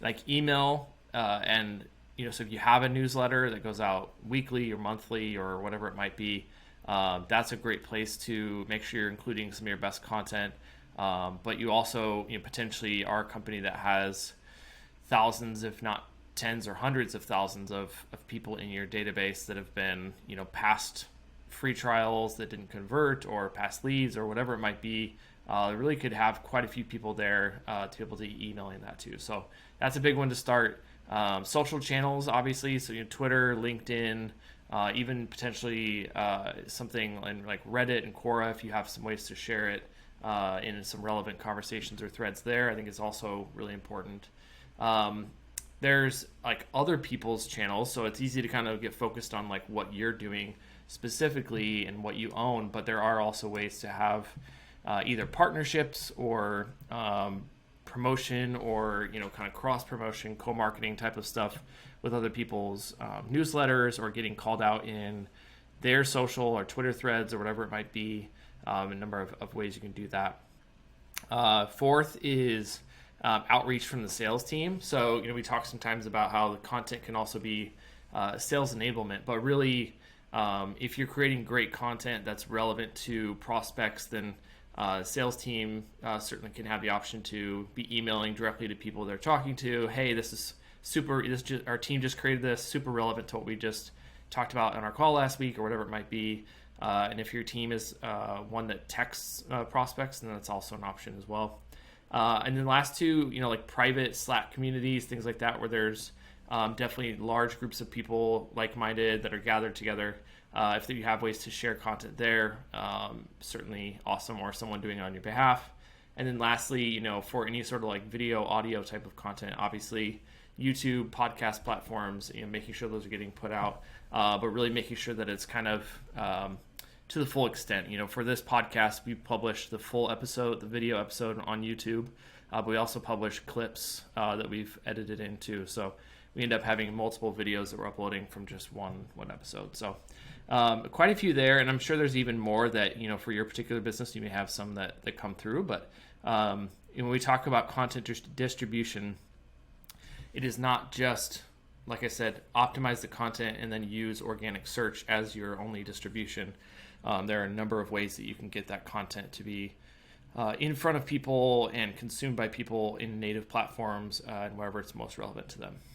like email, and so if you have a newsletter that goes out weekly or monthly or whatever it might be, that's a great place to make sure you're including some of your best content. But you also potentially are a company that has thousands, if not tens or hundreds of thousands of people in your database that have been past free trials that didn't convert, or past leads, or whatever it might be. Really could have quite a few people there to be able to emailing that too. So that's a big one to start. Social channels, obviously, so Twitter, LinkedIn, even potentially something in like Reddit and Quora, if you have some ways to share it in some relevant conversations or threads there, I think is also really important. There's like other people's channels, so it's easy to kind of get focused on like what you're doing specifically and what you own, but there are also ways to have either partnerships or promotion, or kind of cross promotion, co-marketing type of stuff with other people's newsletters, or getting called out in their social or Twitter threads or whatever it might be. A number of ways you can do that. Fourth is outreach from the sales team. So we talk sometimes about how the content can also be sales enablement, but really if you're creating great content that's relevant to prospects, then sales team certainly can have the option to be emailing directly to people they're talking to. Hey, this is super. Our team just created this, super relevant to what we just talked about on our call last week, or whatever it might be. And if your team is one that texts prospects, then that's also an option as well. And then last two, like private Slack communities, things like that, where there's definitely large groups of people like-minded that are gathered together. If you have ways to share content there, certainly awesome, or someone doing it on your behalf. And then lastly, for any sort of like video, audio type of content, obviously YouTube, podcast platforms, making sure those are getting put out, but really making sure that it's kind of to the full extent. For this podcast, we publish the full episode, the video episode on YouTube, but we also publish clips that we've edited into. So we end up having multiple videos that we're uploading from just one episode. So quite a few there, and I'm sure there's even more that, for your particular business, you may have some that come through. But when we talk about content distribution, it is not just, like I said, optimize the content and then use organic search as your only distribution. There are a number of ways that you can get that content to be in front of people and consumed by people in native platforms and wherever it's most relevant to them.